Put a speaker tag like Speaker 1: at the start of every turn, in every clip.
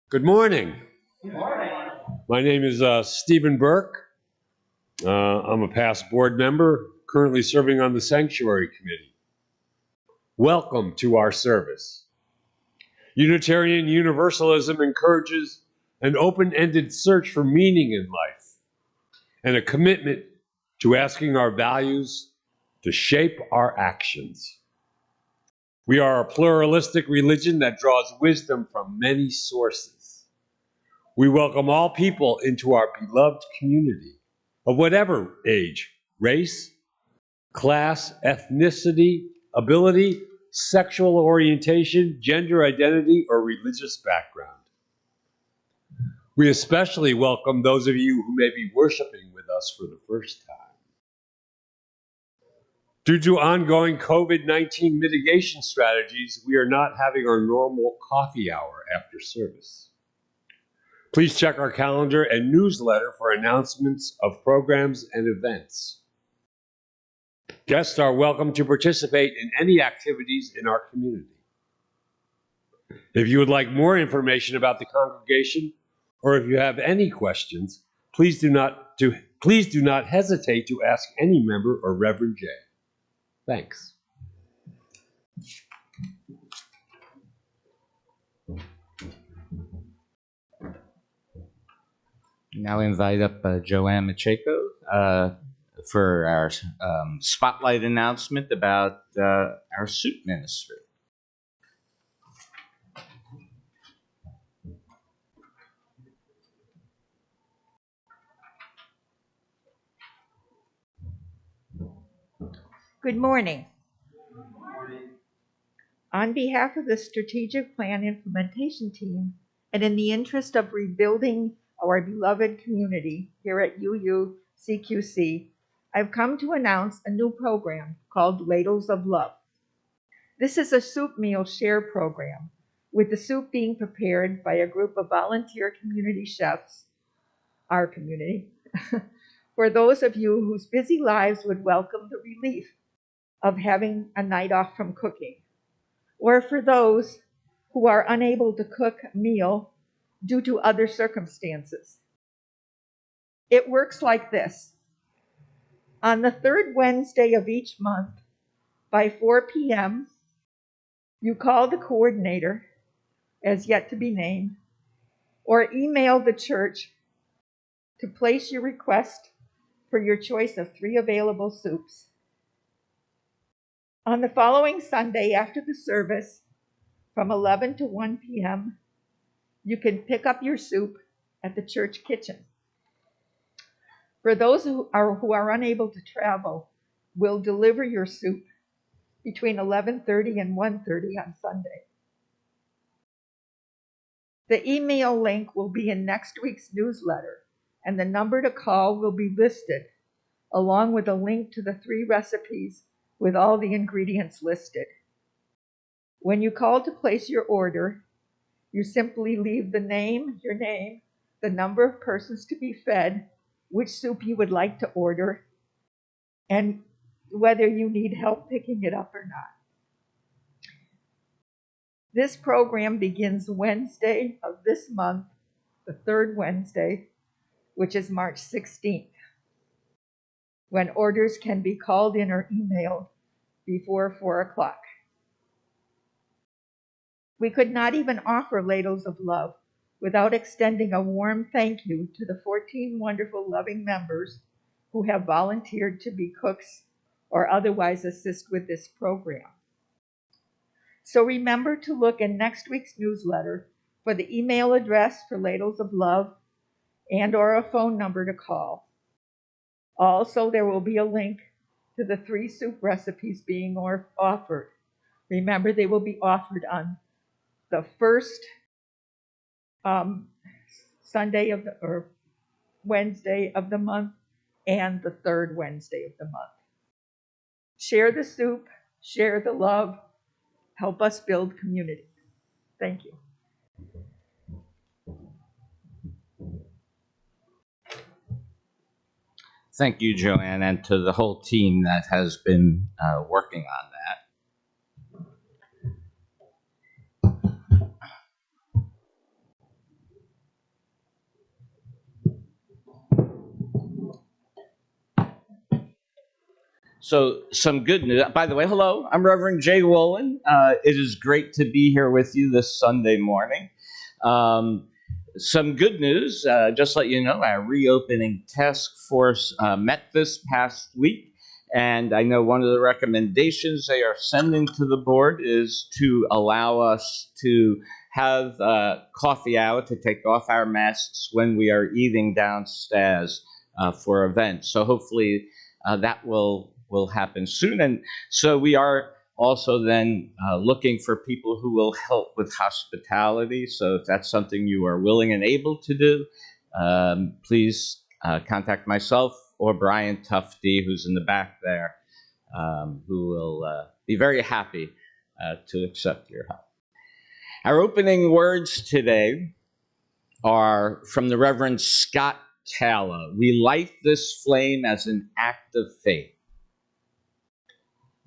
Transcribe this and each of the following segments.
Speaker 1: Good morning. Good morning. My name is Stephen Burke. I'm a past board member, currently serving on the Sanctuary Committee. Welcome to our service. Unitarian Universalism encourages an open-ended search for meaning in life and a commitment to asking our values to shape our actions. We are a pluralistic religion that draws wisdom from many sources. We welcome all people into our beloved community of whatever age, race, class, ethnicity, ability, sexual orientation, gender identity, or religious background. We especially welcome those of you who may be worshiping with us for the first time. Due to ongoing COVID-19 mitigation strategies, we are not having our normal coffee hour after service. Please check our calendar and newsletter for announcements of programs and events. Guests are welcome to participate in any activities in our community. If you would like more information about the congregation, or if you have any questions, please do not hesitate to ask any member or Reverend J. Thanks.
Speaker 2: Now invite up Joanne Macheko for our spotlight announcement about our soup ministry.
Speaker 3: Good morning. On behalf of the Strategic Plan Implementation Team, and in the interest of rebuilding our beloved community here at UU-CQC, I've come to announce a new program called Ladles of Love. This is a soup meal share program, with the soup being prepared by a group of volunteer community chefs, our community, for those of you whose busy lives would welcome the relief of having a night off from cooking, or for those who are unable to cook a meal due to other circumstances. It works like this. On the third Wednesday of each month, by 4 p.m., you call the coordinator, as yet to be named, or email the church to place your request for your choice of 3 available soups. On the following Sunday after the service, from 11 to 1 p.m., you can pick up your soup at the church kitchen. For those who are unable to travel, we'll deliver your soup between 11:30 and 1:30 on Sunday. The email link will be in next week's newsletter, and the number to call will be listed, along with a link to the 3 recipes with all the ingredients listed. When you call to place your order, you simply leave your name, the number of persons to be fed, which soup you would like to order, and whether you need help picking it up or not. This program begins Wednesday of this month, the 3rd Wednesday, which is March 16th, when orders can be called in or emailed before 4 o'clock. We could not even offer ladles of love without extending a warm thank you to the 14 wonderful loving members who have volunteered to be cooks or otherwise assist with this program. So remember to look in next week's newsletter for the email address for ladles of love and or a phone number to call. Also, there will be a link to the 3 soup recipes being offered. Remember, they will be offered on the first Sunday or Wednesday of the month and the 3rd Wednesday of the month. Share the soup, share the love, help us build community. Thank you.
Speaker 2: Thank you, Joanne, and to the whole team that has been working on that. So some good news. By the way, hello, I'm Reverend Jay Wolin. It is great to be here with you this Sunday morning. Some good news, just to let you know, our reopening task force met this past week, and I know one of the recommendations they are sending to the board is to allow us to have coffee hour, to take off our masks when we are eating downstairs for events. So hopefully that will happen soon. And so we are also then looking for people who will help with hospitality. So if that's something you are willing and able to do, please contact myself or Brian Tufty, who's in the back there, who will be very happy to accept your help. Our opening words today are from the Reverend Scott Taylor. We light this flame as an act of faith.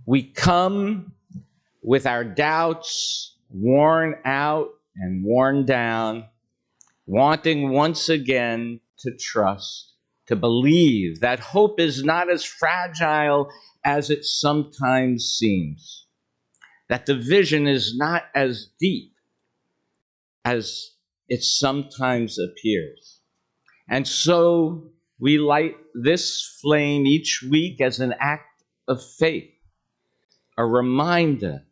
Speaker 2: We come with our doubts worn out and worn down, wanting once again to trust, to believe that hope is not as fragile as it sometimes seems, that the vision is not as deep as it sometimes appears. And so we light this flame each week as an act of faith, a reminder,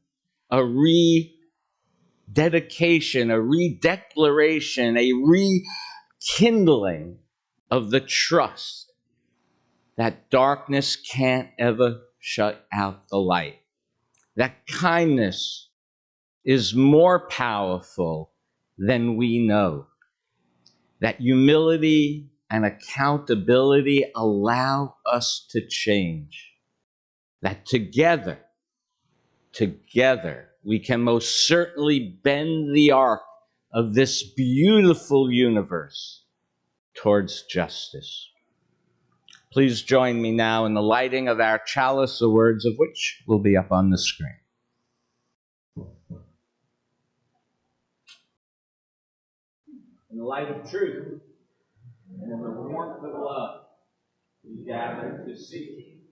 Speaker 2: a rededication, a redeclaration, a rekindling of the trust that darkness can't ever shut out the light, that kindness is more powerful than we know, that humility and accountability allow us to change, that together, we can most certainly bend the arc of this beautiful universe towards justice. Please join me now in the lighting of our chalice, the words of which will be up on the screen. In the light of truth and in the warmth of love, we gather to seek,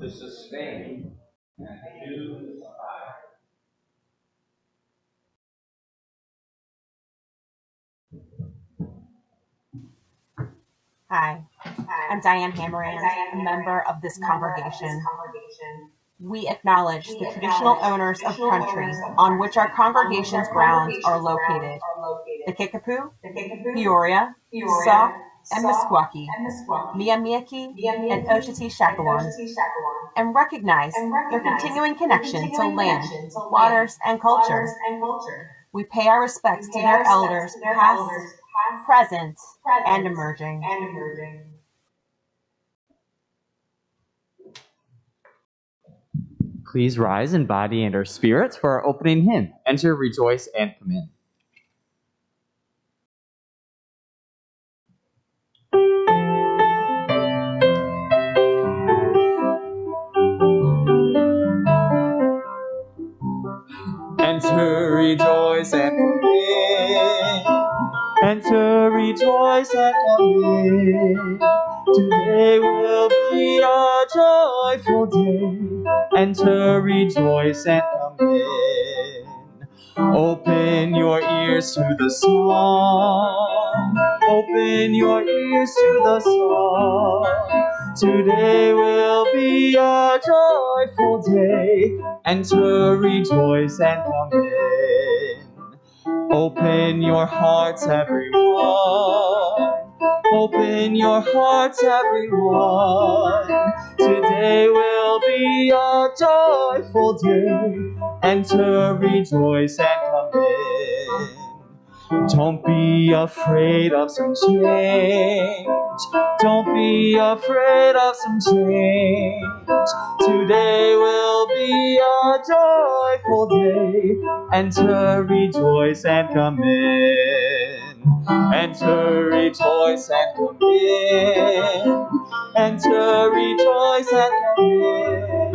Speaker 2: to sustain, and to inspire.
Speaker 4: Hi, I'm Diane Hammerand, a member of this congregation. We acknowledge the traditional owners of country on which our congregation's grounds are located: the Kickapoo, Peoria, Sauk, and Meskwaki, Miamiaki, and Osheti Shakawan, and recognize their continuing connection to land, waters, and culture. We pay our respects to their elders, past, present, and emerging.
Speaker 5: Please rise in body and our spirits for our opening hymn. Enter, rejoice, and come in. Enter, rejoice, and come in. Enter, rejoice, and come in. Today will be a joyful day. Enter, rejoice, and come in. Open your ears to the song. Open your ears to the song. Today will be a joyful day. Enter, rejoice, and come in. Open your hearts, everyone. Open your hearts, everyone. Today will be a joyful day. Enter, rejoice, and come in. Don't be afraid of some change. Don't be afraid of some change. Today will be a joyful day. Enter, rejoice, and come in. Enter, rejoice, and come in. Enter, rejoice, and come in.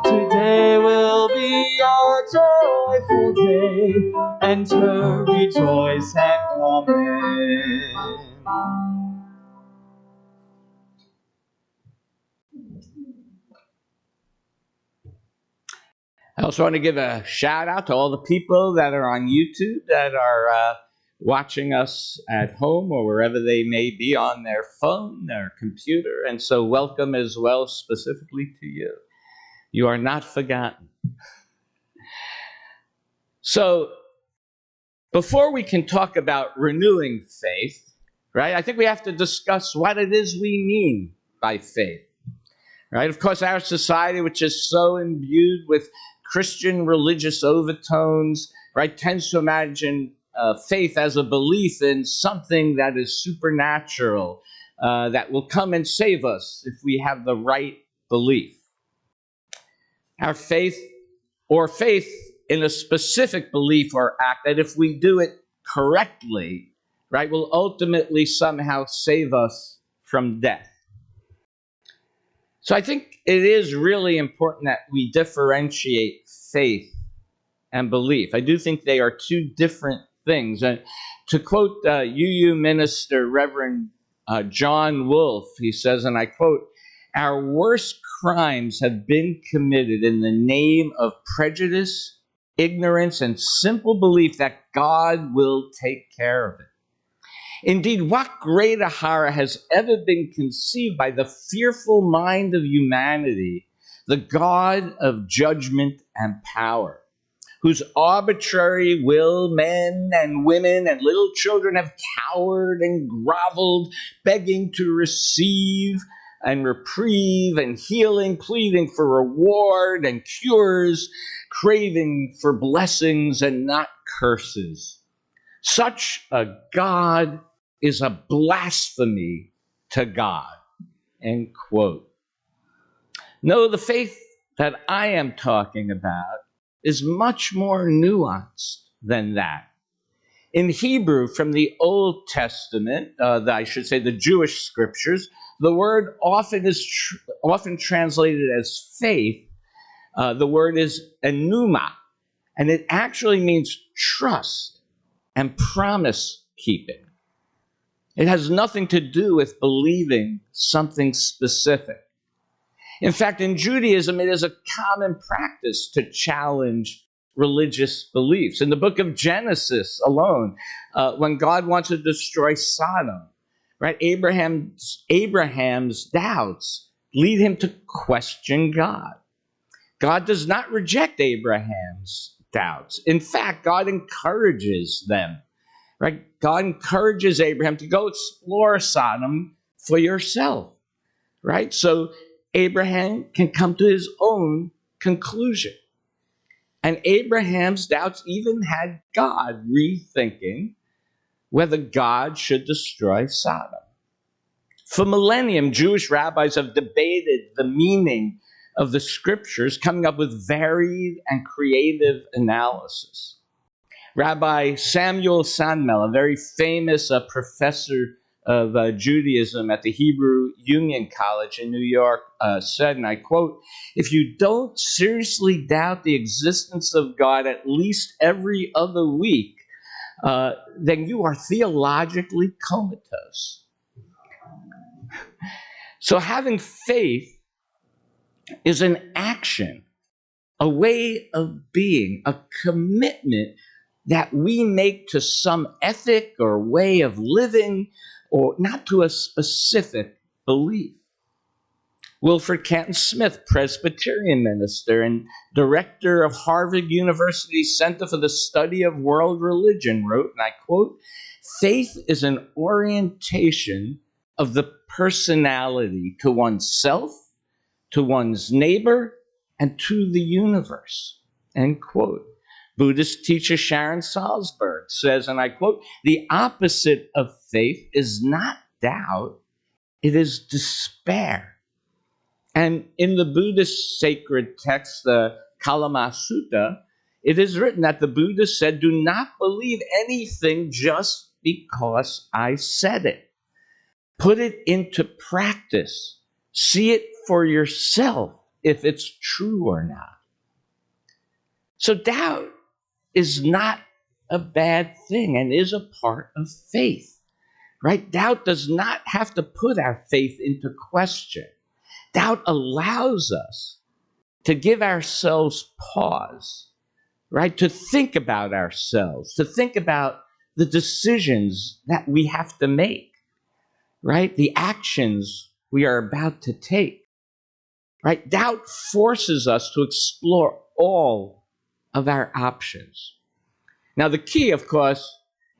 Speaker 5: Today will be a joyful day. Enter, rejoice, and come in.
Speaker 2: I also want to give a shout out to all the people that are on YouTube that are watching us at home or wherever they may be on their phone, their computer. And so welcome as well, specifically to you. You are not forgotten. So before we can talk about renewing faith, right, I think we have to discuss what it is we mean by faith. Right? Of course, our society, which is so imbued with Christian religious overtones, right, tends to imagine faith as a belief in something that is supernatural, that will come and save us if we have the right belief. Our faith, or faith in a specific belief or act, that if we do it correctly, right, will ultimately somehow save us from death. So I think it is really important that we differentiate faith and belief. I do think they are two different things. And to quote UU minister Reverend John Wolf, he says, and I quote, "Our worst crimes have been committed in the name of prejudice, ignorance, and simple belief that God will take care of it. Indeed, what greater horror has ever been conceived by the fearful mind of humanity, the God of judgment and power, whose arbitrary will men and women and little children have cowered and groveled, begging to receive and reprieve and healing, pleading for reward and cures, craving for blessings and not curses. Such a God is a blasphemy to God." End quote. No, the faith that I am talking about is much more nuanced than that. In Hebrew, from the Old Testament, I should say the Jewish scriptures, the word often translated as faith. The word is enuma, and it actually means trust and promise keeping. It has nothing to do with believing something specific. In fact, in Judaism, it is a common practice to challenge religious beliefs. In the book of Genesis alone, when God wants to destroy Sodom, right, Abraham's doubts lead him to question God. God does not reject Abraham's doubts. In fact, God encourages them. right? God encourages Abraham to go explore Sodom for yourself, right? So Abraham can come to his own conclusion. And Abraham's doubts even had God rethinking whether God should destroy Sodom. For millennium, Jewish rabbis have debated the meaning of the scriptures, coming up with varied and creative analysis. Rabbi Samuel Sandmel, a very famous professor of Judaism at the Hebrew Union College in New York, said, and I quote, "If you don't seriously doubt the existence of God at least every other week, then you are theologically comatose." So having faith is an action, a way of being, a commitment that we make to some ethic or way of living, or not to a specific belief. Wilfred Canton Smith, Presbyterian minister and director of Harvard University's Center for the Study of World Religion, wrote, and I quote, "Faith is an orientation of the personality to oneself, to one's neighbor, and to the universe," end quote. Buddhist teacher Sharon Salzberg says, and I quote, "The opposite of faith is not doubt, it is despair." And in the Buddhist sacred text, the Kalama Sutta, it is written that the Buddha said, "Do not believe anything just because I said it. Put it into practice. See it for yourself if it's true or not." So doubt is not a bad thing and is a part of faith, right? Doubt does not have to put our faith into question. Doubt allows us to give ourselves pause, right? To think about ourselves, to think about the decisions that we have to make, right? The actions we are about to take, right? Doubt forces us to explore all of our options. Now, the key, of course,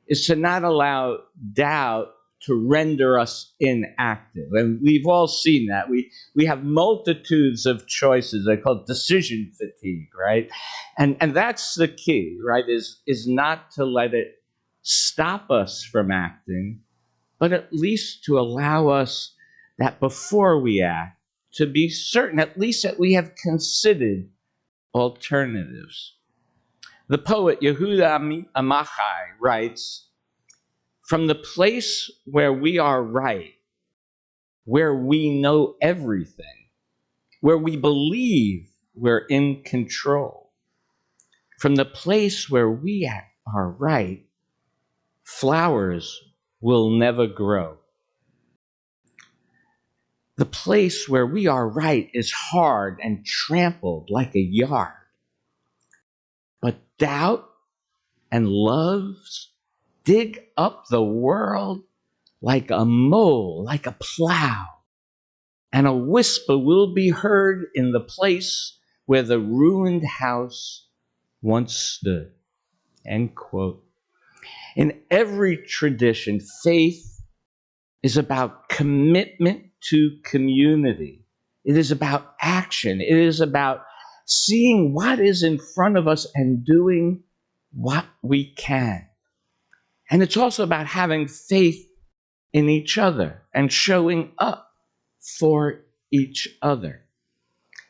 Speaker 2: is to not allow doubt to render us inactive. And we've all seen that. We have multitudes of choices. They call it decision fatigue, right? And that's the key, right? Is not to let it stop us from acting, but at least to allow us that before we act, to be certain, at least that we have considered alternatives. The poet Yehuda Amichai writes, "From the place where we are right, where we know everything, where we believe we're in control, from the place where we are right, flowers will never grow." The place where we are right is hard and trampled like a yard. But doubt and loves dig up the world like a mole, like a plow. And a whisper will be heard in the place where the ruined house once stood. End quote. In every tradition, faith is about commitment to community. It is about action. It is about seeing what is in front of us and doing what we can. And it's also about having faith in each other and showing up for each other.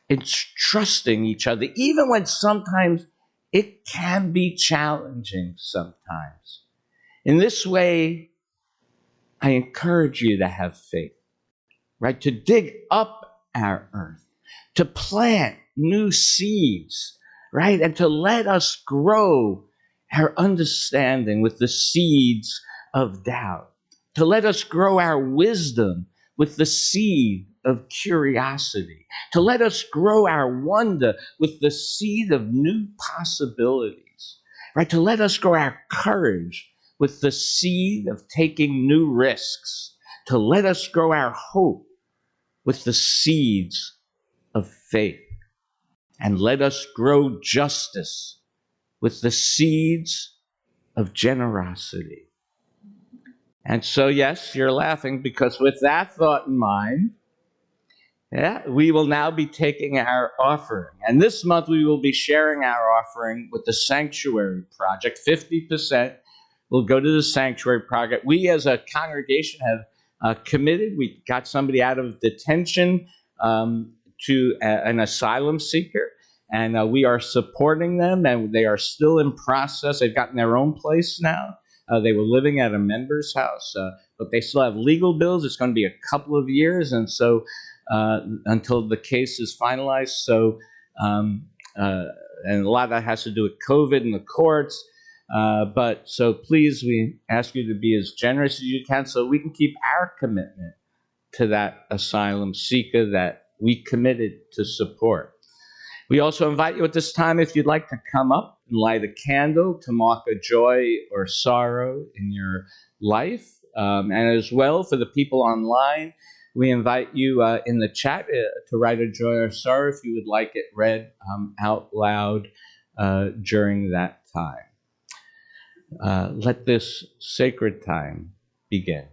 Speaker 2: It's trusting each other, even when sometimes it can be challenging sometimes. In this way, I encourage you to have faith, right? To dig up our earth, to plant new seeds, right? And to let us grow our understanding with the seeds of doubt, to let us grow our wisdom with the seed of curiosity, to let us grow our wonder with the seed of new possibilities, right? To let us grow our courage with the seed of taking new risks, to let us grow our hope with the seeds of faith, and let us grow justice with the seeds of generosity. And so, yes, you're laughing because with that thought in mind, yeah, we will now be taking our offering. And this month we will be sharing our offering with the Sanctuary Project. 50% will go to the Sanctuary Project. We as a congregation have committed. We got somebody out of detention to an asylum seeker. And we are supporting them, and they are still in process. They've gotten their own place now. They were living at a member's house, but they still have legal bills. It's going to be a couple of years, and so until the case is finalized. So, and a lot of that has to do with COVID and the courts. But so please, we ask you to be as generous as you can so we can keep our commitment to that asylum seeker that we committed to support. We also invite you at this time, if you'd like to come up and light a candle to mark a joy or sorrow in your life. And as well, for the people online, we invite you in the chat to write a joy or sorrow if you would like it read out loud during that time. Let this sacred time begin.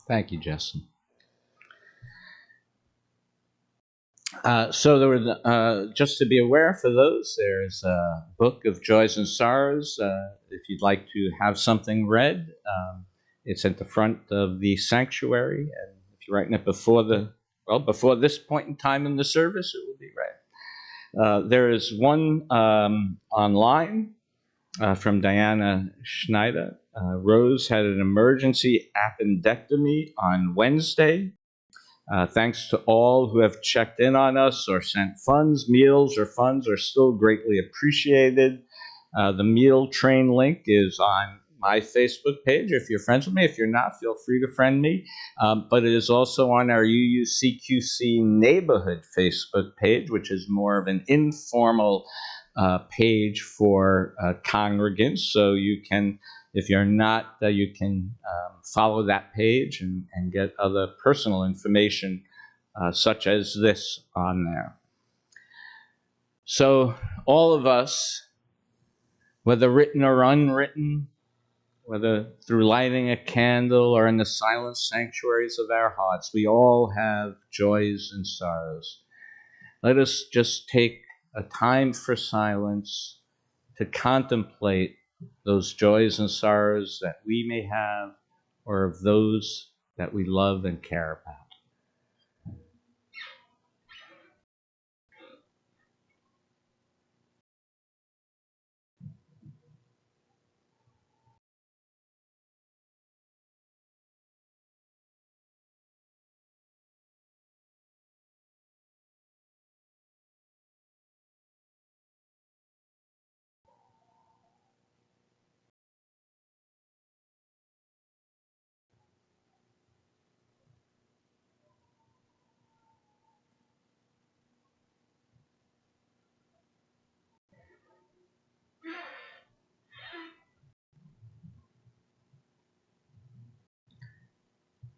Speaker 2: Thank you, Justin. So there were, just to be aware for those, there's a book of joys and sorrows. If you'd like to have something read, it's at the front of the sanctuary. And if you're writing it before this point in time in the service, it will be read. There is one online from Diana Schneider. Rose had an emergency appendectomy on Wednesday. Thanks to all who have checked in on us or sent funds. Meals or funds are still greatly appreciated. The meal train link is on my Facebook page. If you're friends with me, if you're not, feel free to friend me. But it is also on our UUCQC neighborhood Facebook page, which is more of an informal page for congregants. So you can, if you're not, you can follow that page and get other personal information such as this on there. So all of us, whether written or unwritten, whether through lighting a candle or in the silent sanctuaries of our hearts, we all have joys and sorrows. Let us just take a time for silence to contemplate those joys and sorrows that we may have or of those that we love and care about.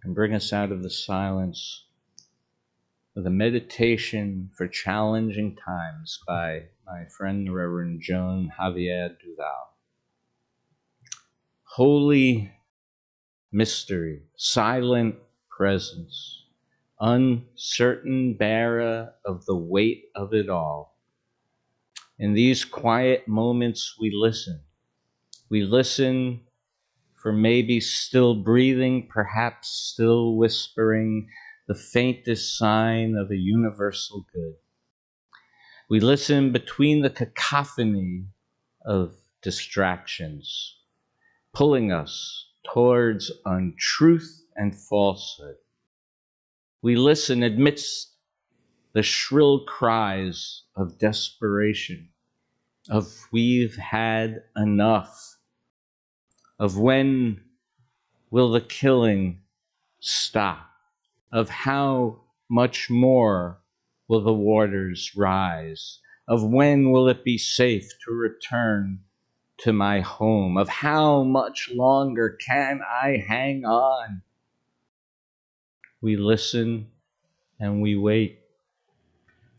Speaker 2: And bring us out of the silence with a meditation for challenging times by my friend Reverend Joan Javier Duval. Holy mystery, silent presence, uncertain bearer of the weight of it all. In these quiet moments we listen. We listen for maybe still breathing, perhaps still whispering, the faintest sign of a universal good. We listen between the cacophony of distractions, pulling us towards untruth and falsehood. We listen amidst the shrill cries of desperation, of we've had enough, of when will the killing stop, of how much more will the waters rise, of when will it be safe to return to my home, of how much longer can I hang on. We listen and we wait.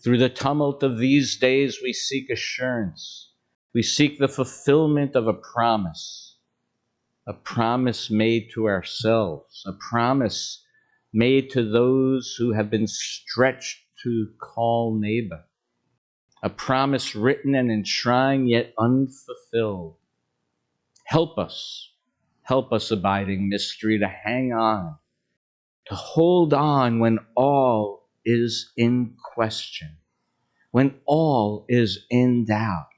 Speaker 2: Through the tumult of these days, we seek assurance. We seek the fulfillment of a promise made to ourselves, a promise made to those who have been stretched to call neighbor, a promise written and enshrined yet unfulfilled. Help us, abiding mystery, to hang on, to hold on when all is in question, when all is in doubt.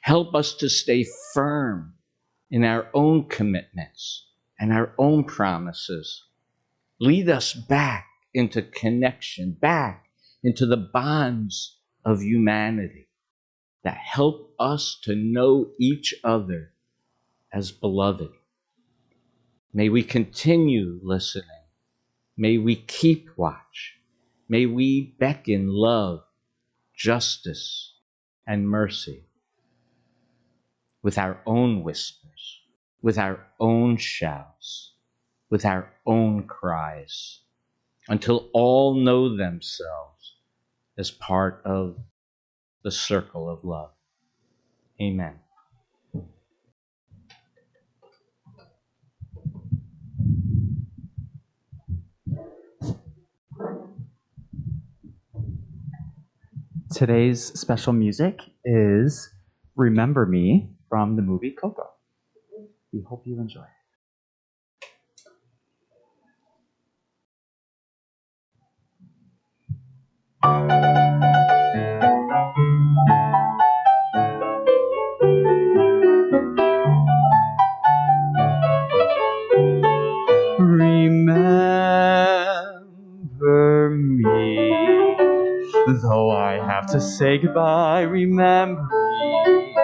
Speaker 2: Help us to stay firm in our own commitments and our own promises. Lead us back into connection, back into the bonds of humanity that help us to know each other as beloved. May we continue listening. May we keep watch. May we beckon love, justice, and mercy with our own whispers, with our own shouts, with our own cries, until all know themselves as part of the circle of love. Amen.
Speaker 5: Today's special music is Remember Me from the movie Coco. We hope you enjoy. Remember me, though I have to say goodbye. Remember me,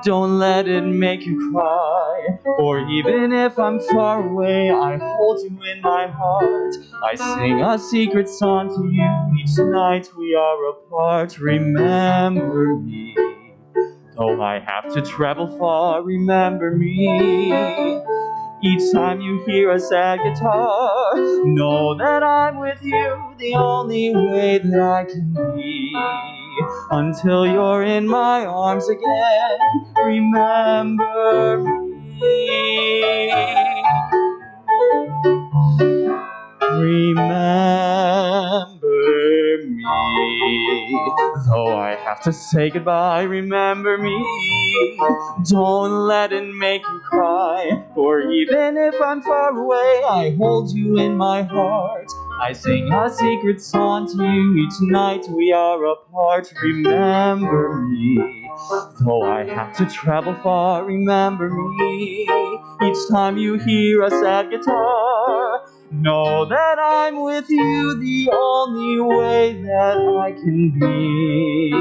Speaker 5: don't let it make you cry. For even if I'm far away, I hold you in my heart. I sing a secret song to you each night we are apart. Remember me, though I have to travel far. Remember me, each time you hear a sad guitar, know that I'm with you the only way that I can be. Until you're in my arms again, remember me. Remember me. Though I have to say goodbye, remember me. Don't let it make you cry, for even if I'm far away, I hold you in my heart. I sing a secret song to you each night we are apart. Remember me. Though I have to travel far, remember me. Each time you hear a sad guitar, know that I'm with you the only way that I can be.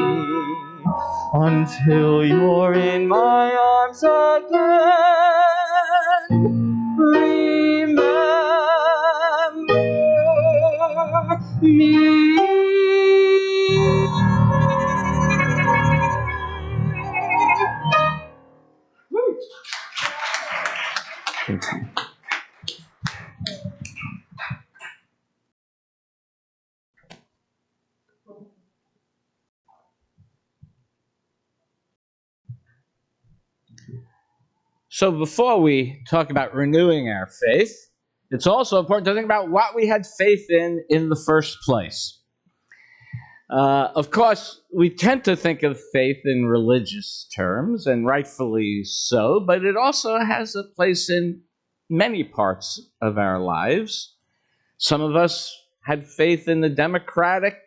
Speaker 5: Until you're in my arms again, remember me.
Speaker 2: So before we talk about renewing our faith, it's also important to think about what we had faith in the first place. Of course, we tend to think of faith in religious terms, and rightfully so, but it also has a place in many parts of our lives. Some of us had faith in the democratic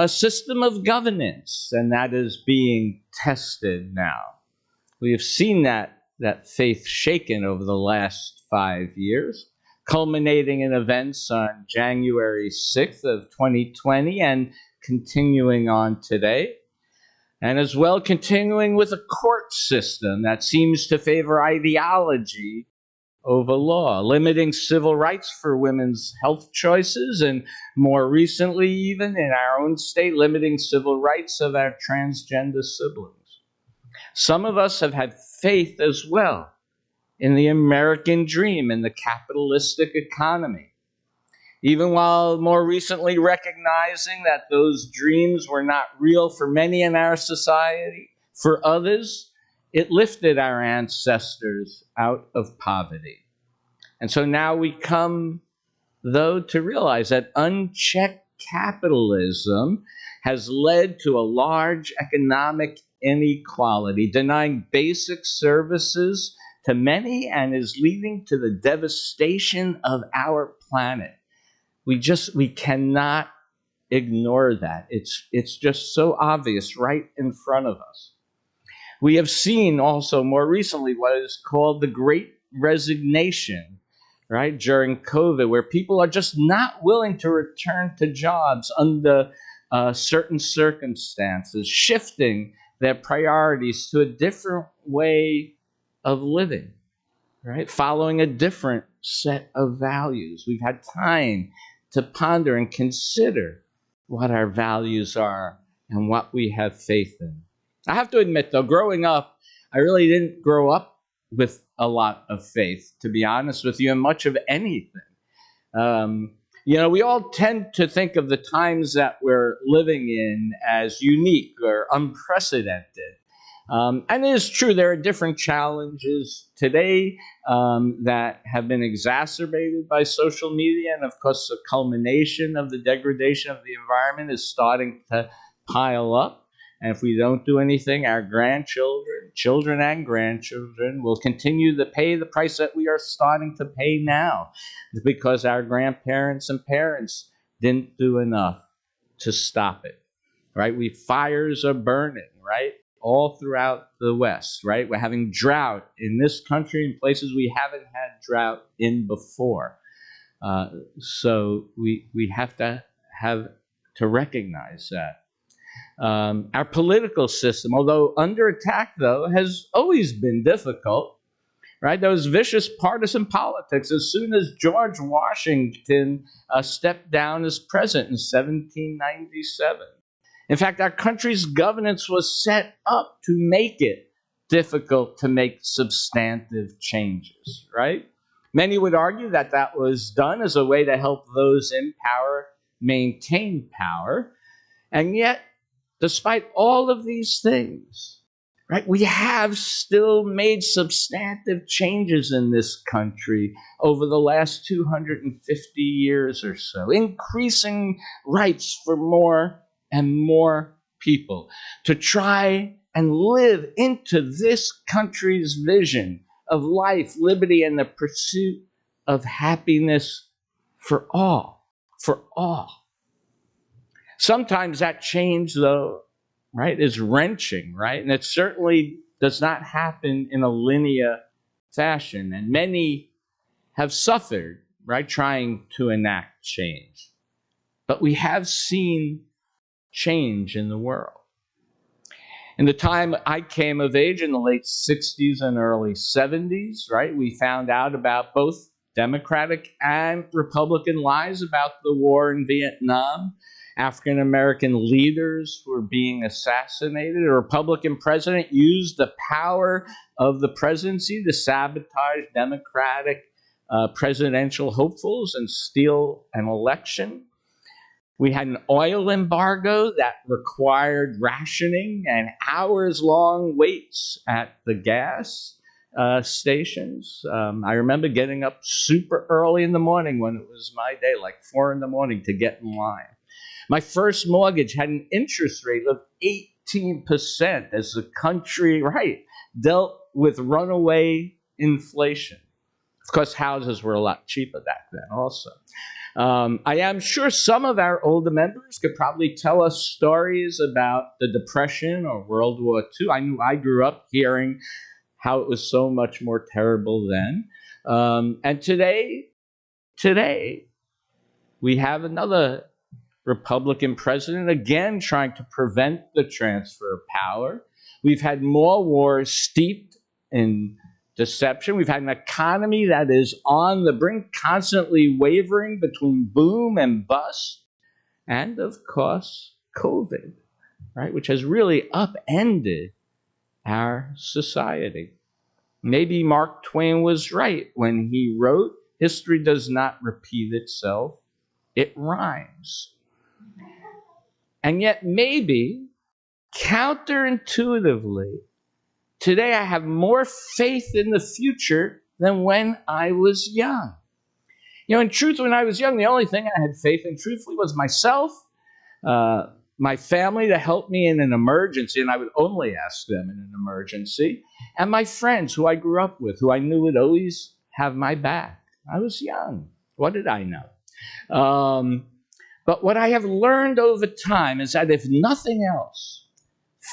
Speaker 2: system of governance, and that is being tested now. We have seen that faith shaken over the last 5 years, culminating in events on January 6th of 2020 and continuing on today, and as well continuing with a court system that seems to favor ideology over law, limiting civil rights for women's health choices, and more recently, even in our own state, limiting civil rights of our transgender siblings. Some of us have had faith as well in the American dream, in the capitalistic economy, even while more recently recognizing that those dreams were not real for many in our society. For others, it lifted our ancestors out of poverty. And so now we come, though, to realize that unchecked capitalism has led to a large economic inequality, denying basic services to many, and is leading to the devastation of our planet. We cannot ignore that. It's just so obvious right in front of us. We have seen also more recently what is called the Great Resignation, right, during COVID, where people are just not willing to return to jobs under certain circumstances, shifting their priorities to a different way of living, right, following a different set of values. We've had time to ponder and consider what our values are and what we have faith in. I have to admit, though, growing up, I really didn't grow up with a lot of faith, to be honest with you, in much of anything. We all tend to think of the times that we're living in as unique or unprecedented. And it is true, there are different challenges today that have been exacerbated by social media. And of course, the culmination of the degradation of the environment is starting to pile up. And if we don't do anything, our grandchildren, children and grandchildren will continue to pay the price that we are starting to pay now. It's because our grandparents and parents didn't do enough to stop it, right? Fires are burning, right? All throughout the West, right? We're having drought in this country in places we haven't had drought in before. So we have to recognize that. Our political system, although under attack, though, has always been difficult, right? There was vicious partisan politics as soon as George Washington stepped down as president in 1797. In fact, our country's governance was set up to make it difficult to make substantive changes, right? Many would argue that that was done as a way to help those in power maintain power. And yet, despite all of these things, right, we have still made substantive changes in this country over the last 250 years or so, increasing rights for more and more people to try and live into this country's vision of life, liberty, and the pursuit of happiness for all, for all. Sometimes that change, though, right, is wrenching, right? And it certainly does not happen in a linear fashion. And many have suffered, right, trying to enact change. But we have seen change in the world. In the time I came of age in the late 60s and early 70s, right, we found out about both Democratic and Republican lies about the war in Vietnam. African American leaders were being assassinated. A Republican president used the power of the presidency to sabotage Democratic presidential hopefuls and steal an election. We had an oil embargo that required rationing and hours-long waits at the gas stations. I remember getting up super early in the morning when it was my day, like 4 in the morning, to get in line. My first mortgage had an interest rate of 18% as the country, right, dealt with runaway inflation. Of course, houses were a lot cheaper back then also. I am sure some of our older members could probably tell us stories about the Depression or World War II. I grew up hearing how it was so much more terrible then. And today, we have another Republican president, again, trying to prevent the transfer of power. We've had more wars steeped in deception. We've had an economy that is on the brink, constantly wavering between boom and bust. And, of course, COVID, right, which has really upended our society. Maybe Mark Twain was right when he wrote, "History does not repeat itself, it rhymes." And yet maybe, counterintuitively, today I have more faith in the future than when I was young. You know, in truth, when I was young, the only thing I had faith in, truthfully, was myself, my family to help me in an emergency, and I would only ask them in an emergency, and my friends who I grew up with, who I knew would always have my back. I was young. What did I know? But what I have learned over time is that if nothing else,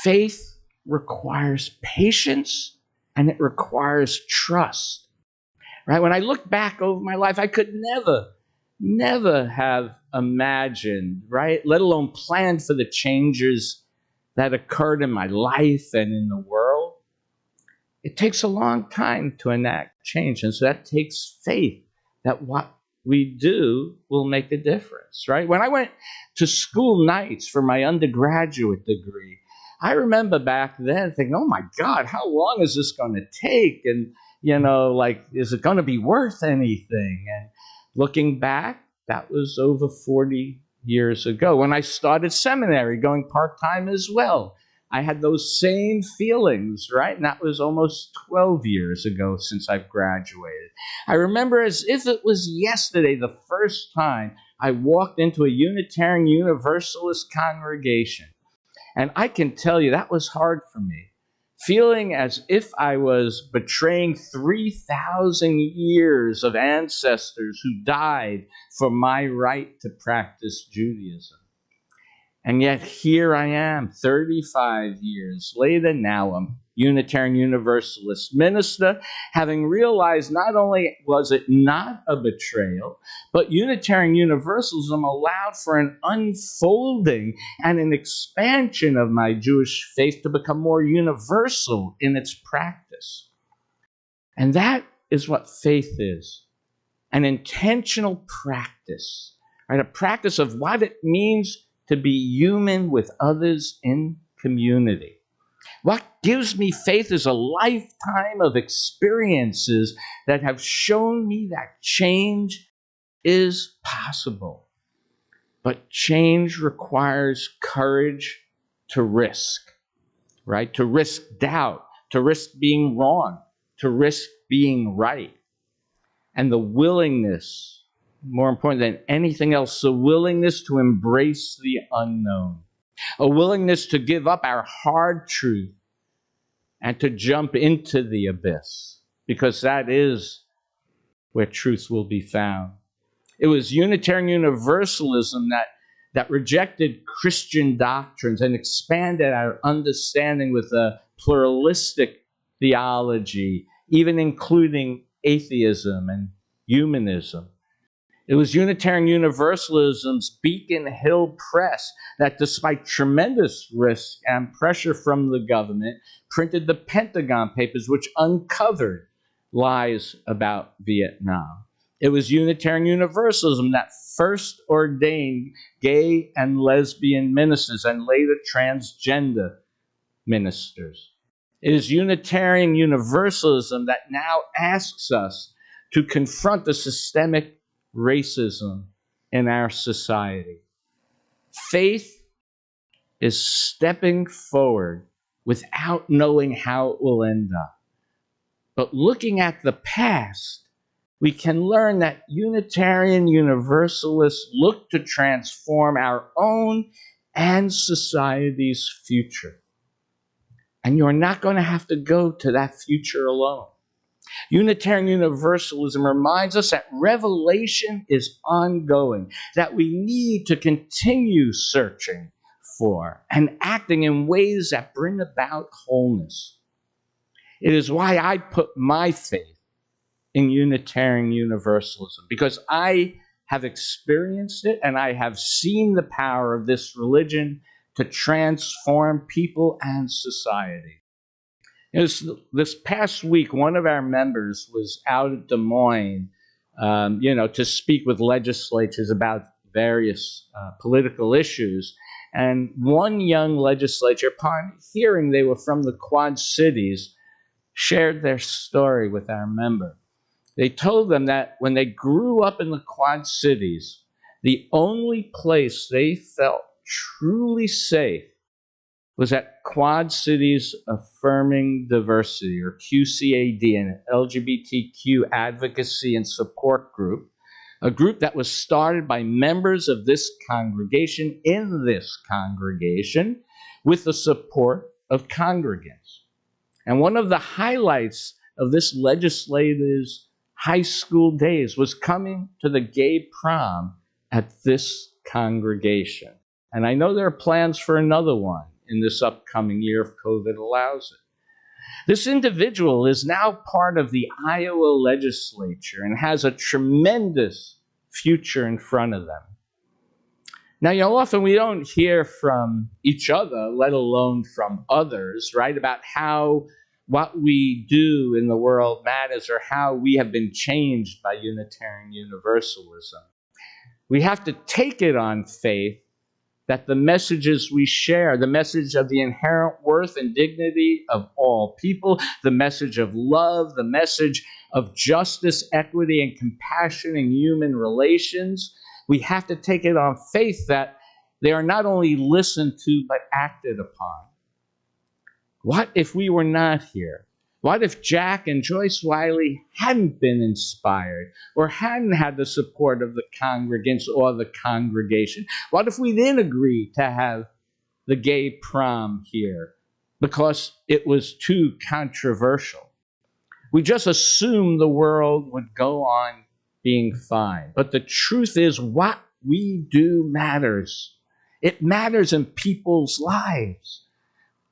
Speaker 2: faith requires patience and it requires trust. Right? When I look back over my life, I could never have imagined, right, let alone planned for the changes that occurred in my life and in the world. It takes a long time to enact change, and so that takes faith that what we do will make a difference, right? When I went to school nights for my undergraduate degree, I remember back then thinking, oh my God, how long is this going to take? And, you know, like, is it going to be worth anything? And looking back, that was over 40 years ago. When I started seminary, going part-time as well, I had those same feelings, right? And that was almost 12 years ago since I've graduated. I remember as if it was yesterday, the first time I walked into a Unitarian Universalist congregation. And I can tell you that was hard for me, feeling as if I was betraying 3,000 years of ancestors who died for my right to practice Judaism. And yet here I am, 35 years later, now a Unitarian Universalist minister, having realized not only was it not a betrayal, but Unitarian Universalism allowed for an unfolding and an expansion of my Jewish faith to become more universal in its practice. And that is what faith is, an intentional practice, right? A practice of what it means to be human with others in community. What gives me faith is a lifetime of experiences that have shown me that change is possible. But change requires courage to risk, right? To risk doubt, to risk being wrong, to risk being right. And the willingness, more important than anything else, the willingness to embrace the unknown. a willingness to give up our hard truth and to jump into the abyss, because that is where truth will be found. It was Unitarian Universalism that rejected Christian doctrines and expanded our understanding with a pluralistic theology, even including atheism and humanism. It was Unitarian Universalism's Beacon Hill Press that, despite tremendous risk and pressure from the government, printed the Pentagon Papers, which uncovered lies about Vietnam. It was Unitarian Universalism that first ordained gay and lesbian ministers and later transgender ministers. It is Unitarian Universalism that now asks us to confront the systemic racism in our society. Faith is stepping forward without knowing how it will end up. But looking at the past, we can learn that Unitarian Universalists look to transform our own and society's future. And you're not going to have to go to that future alone. Unitarian Universalism reminds us that revelation is ongoing, that we need to continue searching for and acting in ways that bring about wholeness. It is why I put my faith in Unitarian Universalism, because I have experienced it and I have seen the power of this religion to transform people and society. This past week, one of our members was out at Des Moines, to speak with legislatures about various political issues. And one young legislature, upon hearing they were from the Quad Cities, shared their story with our member. They told them that when they grew up in the Quad Cities, the only place they felt truly safe was at Quad Cities Affirming Diversity, or QCAD, an LGBTQ advocacy and support group, a group that was started by members of this congregation in this congregation with the support of congregants. And one of the highlights of this legislator's high school days was coming to the gay prom at this congregation. And I know there are plans for another one in this upcoming year if COVID allows it. This individual is now part of the Iowa legislature and has a tremendous future in front of them. Now, often we don't hear from each other, let alone from others, right, about how what we do in the world matters or how we have been changed by Unitarian Universalism. We have to take it on faith that the messages we share, the message of the inherent worth and dignity of all people, the message of love, the message of justice, equity, and compassion in human relations, we have to take it on faith that they are not only listened to, but acted upon. What if we were not here? What if Jack and Joyce Wiley hadn't been inspired or hadn't had the support of the congregants or the congregation? What if we didn't agree to have the gay prom here because it was too controversial? We just assumed the world would go on being fine. But the truth is, what we do matters. It matters in people's lives.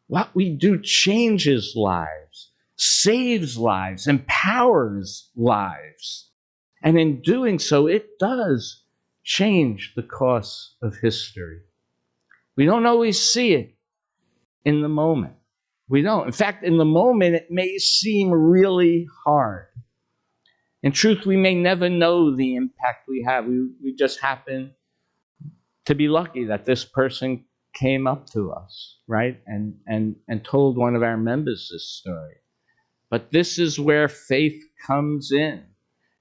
Speaker 2: What we do changes lives, saves lives, empowers lives. And in doing so, it does change the course of history. We don't always see it in the moment. We don't. In fact, in the moment, it may seem really hard. In truth, we may never know the impact we have. We just happen to be lucky that this person came up to us, right, and told one of our members this story. But this is where faith comes in,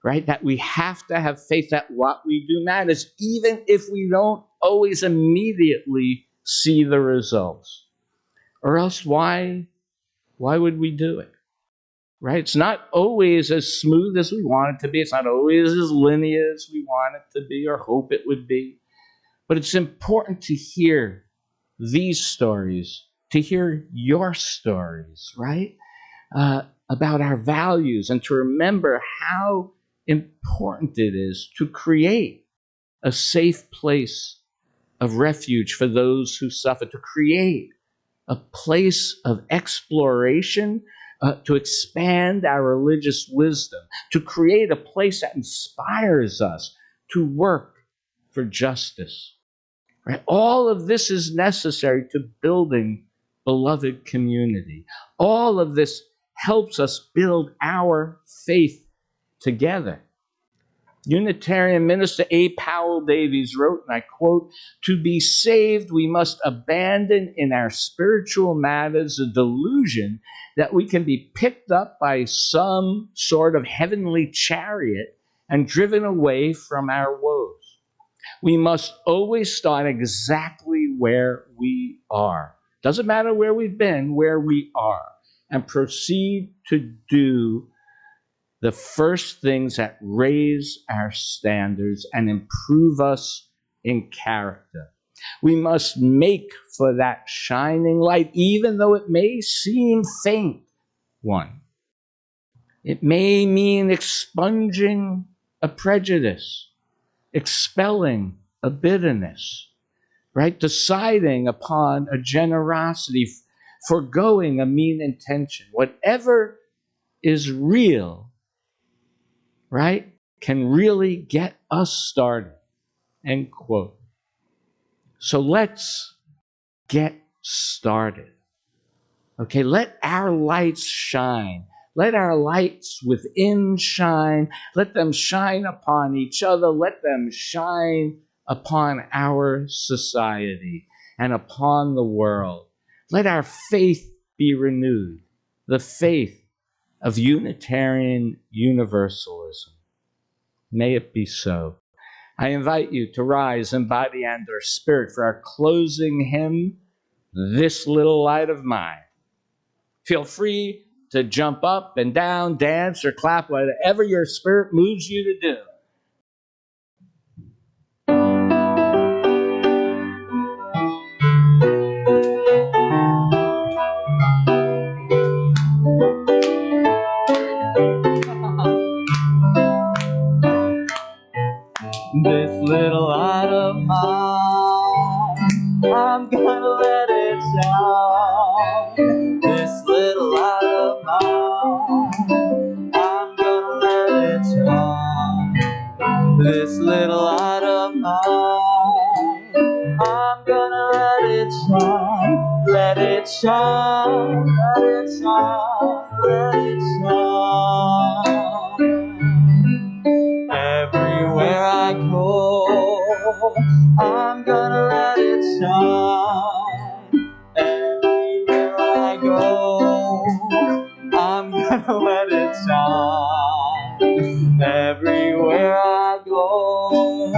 Speaker 2: right? That we have to have faith that what we do matters, even if we don't always immediately see the results. Or else why would we do it? Right? It's not always as smooth as we want it to be. It's not always as linear as we want it to be or hope it would be. But it's important to hear these stories, to hear your stories, right? About our values, and to remember how important it is to create a safe place of refuge for those who suffer, to create a place of exploration, to expand our religious wisdom, to create a place that inspires us to work for justice. Right? All of this is necessary to building beloved community. All of this helps us build our faith together. Unitarian minister A. Powell Davies wrote, and I quote, "To be saved, we must abandon in our spiritual matters a delusion that we can be picked up by some sort of heavenly chariot and driven away from our woes. We must always start exactly where we are. Doesn't matter where we've been, where we are, and proceed to do the first things that raise our standards and improve us in character. We must make for that shining light, even though it may seem faint one. It may mean expunging a prejudice, expelling a bitterness, right? Deciding upon a generosity, foregoing a mean intention. Whatever is real, right, can really get us started." End quote. So let's get started. Okay, let our lights shine. Let our lights within shine. Let them shine upon each other. Let them shine upon our society and upon the world. Let our faith be renewed, the faith of Unitarian Universalism. May it be so. I invite you to rise in body and or spirit for our closing hymn, "This Little Light of Mine." Feel free to jump up and down, dance, or clap, whatever your spirit moves you to do.
Speaker 5: This little light of mine, I'm gonna let it shine. This little light of mine, I'm gonna let it shine. This little light of mine, I'm gonna let it shine. Let it shine, let it shine, let it shine. Everywhere I go, I'm gonna let it shine. Everywhere I go, I'm gonna let it shine. Everywhere I go,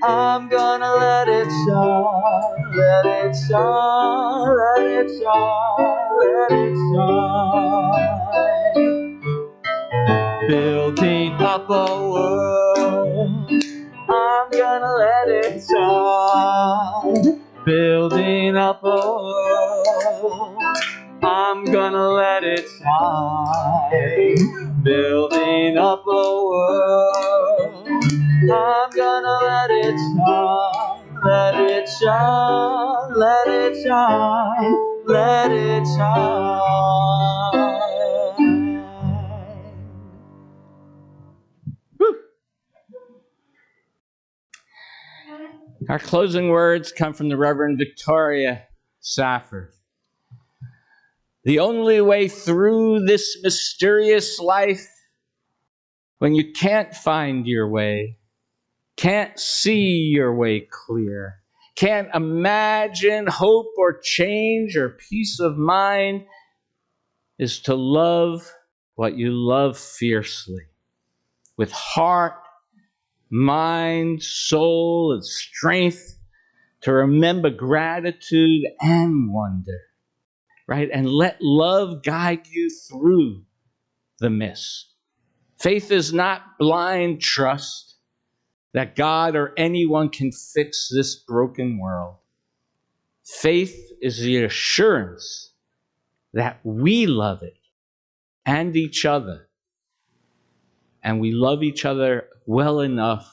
Speaker 5: I'm gonna let it shine. Let it shine, let it shine, let it shine. Building up a world, I'm gonna let it shine. Building up a world, I'm gonna let it shine. Building up a world, I'm gonna let it shine. Let it shine, let it shine, let it shine.
Speaker 2: Our closing words come from the Reverend Victoria Safford. "The only way through this mysterious life, when you can't find your way, can't see your way clear, can't imagine hope or change or peace of mind, is to love what you love fiercely, with heart, mind, soul, and strength, to remember gratitude and wonder, right? And let love guide you through the mist. Faith is not blind trust that God or anyone can fix this broken world. Faith is the assurance that we love it and each other, and we love each other well enough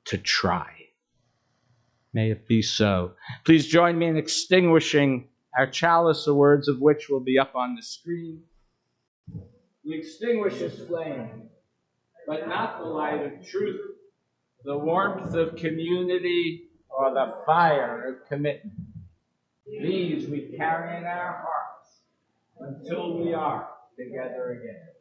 Speaker 2: to try. May it be so. Please join me in extinguishing our chalice, the words of which will be up on the screen. We extinguish this flame, but not the light of truth, the warmth of community, or the fire of commitment. These we carry in our hearts until we are together again.